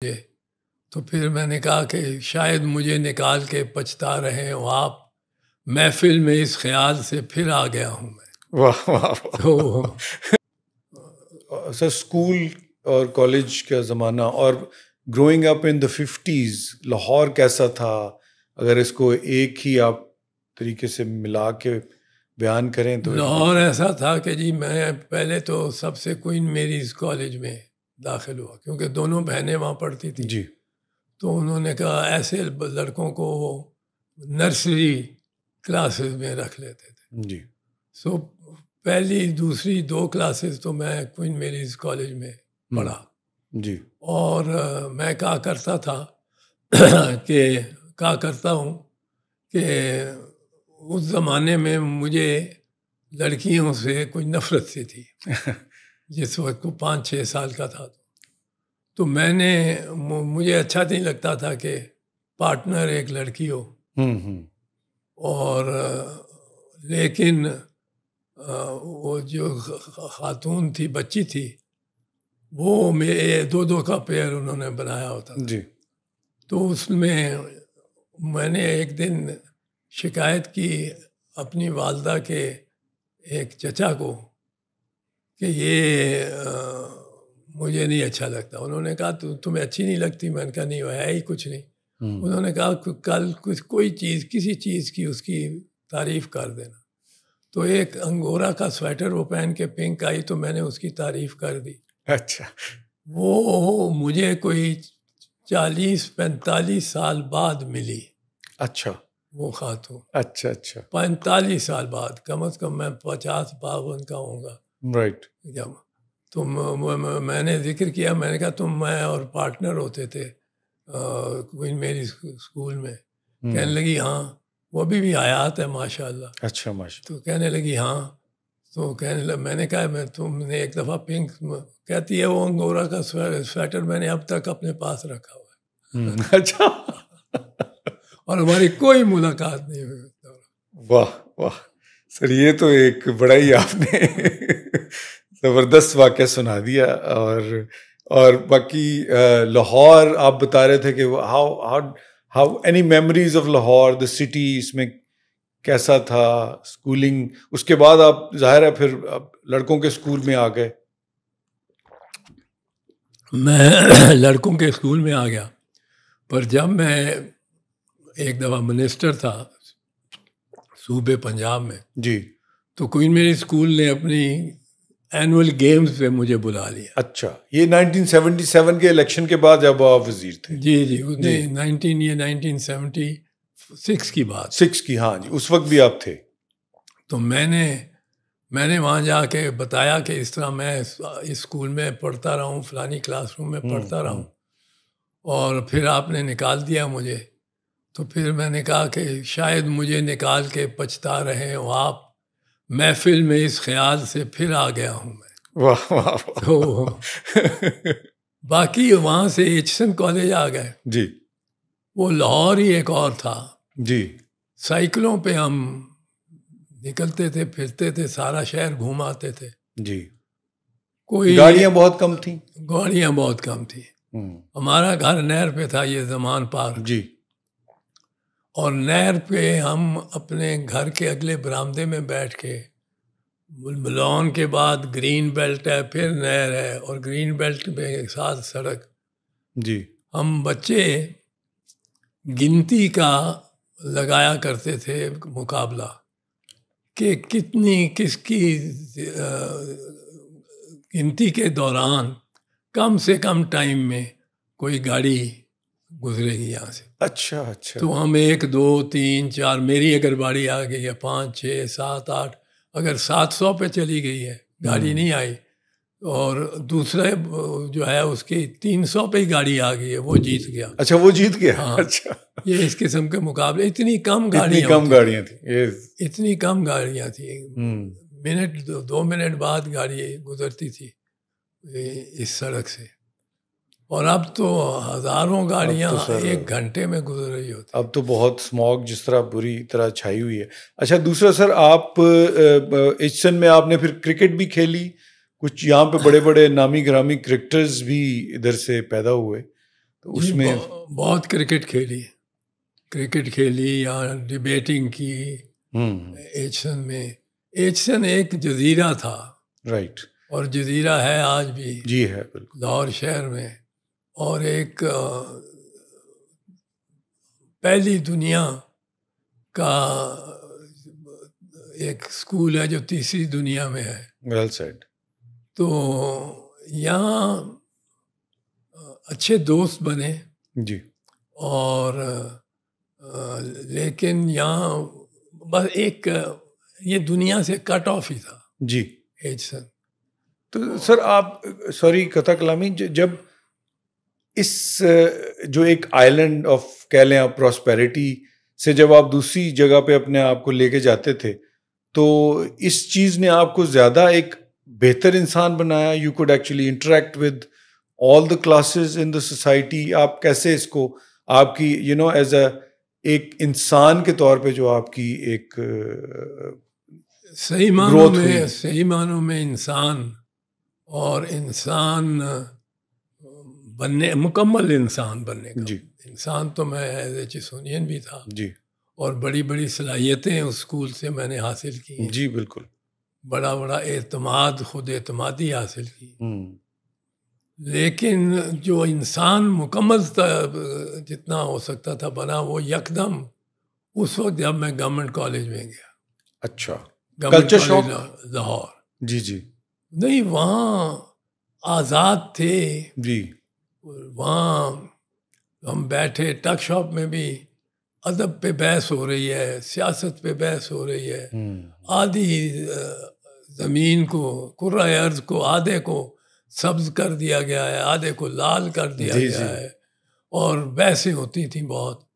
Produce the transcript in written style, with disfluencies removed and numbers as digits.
मुझे। तो फिर मैंने कहा कि शायद मुझे निकाल के पछता रहे हो आप, महफिल में इस ख्याल से फिर आ गया हूँ मैं। वाह वाह वाह। तो सर स्कूल और कॉलेज का ज़माना और growing up in the 50s Lahore कैसा था, अगर इसको एक ही आप तरीके से मिला के बयान करें तो लाहौर ऐसा था कि जी मैं पहले तो सबसे क्वीन मेरीज कॉलेज में दाखिल हुआ, क्योंकि दोनों बहनें वहाँ पढ़ती थी। जी तो उन्होंने कहा ऐसे लड़कों को नर्सरी क्लासेस में रख लेते थे। जी सो पहली दूसरी 2 क्लासेस तो मैं क्वीन मेरीज कॉलेज में पढ़ा। जी और मैं कहा करता था कि कहा करता हूँ कि उस ज़माने में मुझे लड़कियों से कोई नफरत सी थी जिस वक्त को 5-6 साल का था। तो मैंने मुझे अच्छा नहीं लगता था कि पार्टनर एक लड़की हो। और लेकिन वो जो खातून थी, बच्ची थी, वो मेरे 2-2 का पेयर उन्होंने बनाया होता था। जी तो उसमें मैंने एक दिन शिकायत की अपनी वालदा के एक चचा को कि ये मुझे नहीं अच्छा लगता। उन्होंने कहा तुम्हें अच्छी नहीं लगती? मैंने कहा नहीं, है ही कुछ नहीं। उन्होंने कहा कल कुछ कोई चीज़, किसी चीज़ की उसकी तारीफ़ कर देना। तो एक अंगोरा का स्वेटर वो पहन के पिंक आई, तो मैंने उसकी तारीफ़ कर दी। अच्छा वो मुझे कोई 40-45 साल बाद मिली। अच्छा वो खातून अच्छा अच्छा 45 साल बाद, कम से कम मैं 50-52 का होऊंगा राइट जब। तो मैंने जिक्र किया, मैंने कहा तुम मैं और पार्टनर होते थे क्वीन मेरी स्कूल में। कहने लगी हाँ, वो अभी भी हयात है माशाल्लाह। अच्छा माशा तो कहने लगी हाँ। तो कहने लगा, मैंने कहा मैं तुमने एक दफ़ा पिंक, कहती है वो अंगोरा का स्वेटर मैंने अब तक अपने पास रखा हुआ है। अच्छा और हमारी कोई मुलाकात नहीं हुई। वाह वाह सर, ये तो एक बड़ा ही आपने जबरदस्त वाक़या सुना दिया। और बाकी लाहौर आप बता रहे थे कि how how how any memories of Lahore the city, इसमें कैसा था स्कूलिंग? उसके बाद आप जाहिर है फिर आप लड़कों के स्कूल में आ गए। मैं लड़कों के स्कूल में आ गया, पर जब मैं एक दफ़ा मिनिस्टर था सूबे पंजाब में, जी तो क्वीन मेरी स्कूल ने अपनी एनुअल गेम्स पे मुझे बुला लिया। अच्छा, ये 1977 के इलेक्शन के बाद जब आप वजीर थे? जी जी, उसने 1976 की बात। 6 की, हाँ जी, उस वक्त भी आप थे। तो मैंने वहाँ जाके बताया कि इस तरह मैं इस स्कूल में पढ़ता रहा हूँ, फलानी क्लासरूम में पढ़ता रहा हूँ, और फिर आपने निकाल दिया मुझे। तो फिर मैंने कहा कि शायद मुझे निकाल के पछता रहे हो आप, महफिल में इस ख्याल से फिर आ गया हूँ मैं। वाह वाह वाह। तो बाकी वहाँ से एचसन कॉलेज आ गए। जी वो लाहौर ही एक और था। जी साइकिलों पे हम निकलते थे, फिरते थे, सारा शहर घूम आते थे। जी, कोई गाड़ियां बहुत कम थी। गाड़ियाँ बहुत कम थी। हमारा घर नहर पे था, ये ज़मान पार्क। जी और नहर पे हम अपने घर के अगले बरामदे में बैठ के, लॉन के बाद ग्रीन बेल्ट है, फिर नहर है, और ग्रीन बेल्ट के साथ सड़क। जी हम बच्चे गिनती का लगाया करते थे मुकाबला कि किसकी गिनती के दौरान कम से कम टाइम में कोई गाड़ी गुजरेगी यहाँ से। अच्छा अच्छा। तो हम 1, 2, 3, 4, मेरी अगर बारी आ गई है 5, 6, 7, 8, अगर 700 पे चली गई है, गाड़ी नहीं आई, और दूसरे जो है उसकी 300 पे ही गाड़ी आ गई है, वो जीत गया। अच्छा, वो जीत गया। हाँ, अच्छा, ये इस किस्म के मुकाबले। इतनी कम इतनी गाड़ियाँ कम गाड़ियां थी। इतनी कम गाड़ियाँ थी। मिनट 2 मिनट बाद गाड़ी गुजरती थी इस सड़क से, और अब तो हजारों गाड़ियाँ एक घंटे में गुजर रही होती। अब तो बहुत स्मॉग जिस तरह बुरी तरह छाई हुई है। अच्छा, दूसरा सर, आप एचसन में आपने फिर क्रिकेट भी खेली, कुछ यहाँ पे बड़े बड़े नामी ग्रामी क्रिकेटर्स भी इधर से पैदा हुए, तो उसमें बहुत क्रिकेट खेली या डिबेटिंग की एचसन में। एचसन एक जजीरा था, राइट, और जजीरा है आज भी, जी है बिल्कुल, लाहौर शहर में। और एक पहली दुनिया का एक स्कूल है जो तीसरी दुनिया में है। Well said. तो यहाँ अच्छे दोस्त बने जी, और लेकिन यहाँ बस एक ये दुनिया से कट ऑफ ही था जी। एचसन। तो सर आप, सॉरी कथा कलामी, जब इस जो एक आइलैंड ऑफ कह लें आप प्रॉस्पेरिटी से जब आप दूसरी जगह पे अपने आप को लेके जाते थे, तो इस चीज़ ने आपको ज़्यादा एक बेहतर इंसान बनाया? You could actually interact with all the classes in the society. आप कैसे इसको आपकी एज अ एक इंसान के तौर पे जो आपकी एक सही मानों में इंसान और इंसान बनने, मुकम्मल इंसान बनने का, इंसान तो मैं एज ए चिसोनियन भी था जी, और बड़ी बड़ी सलाहियतें उस स्कूल से मैंने हासिल की जी, बिल्कुल, बड़ा एतमाद, खुद एतमादी हासिल की। लेकिन जो इंसान मुकम्मल जितना हो सकता था बना, वो यकदम उस वक्त जब मैं गवर्नमेंट कॉलेज में गया। अच्छा, कल्चर शॉक लाहौर। जी जी। नहीं, वहाँ आज़ाद थे जी। वहाँ हम बैठे, टक शॉप में भी अदब पे बहस हो रही है, सियासत पे बहस हो रही है। आधी ज़मीन को, कुर्रा अर्ज़ को आधे को सब्ज कर दिया गया है, आधे को लाल कर दिया गया है, और बहसें होती थी बहुत।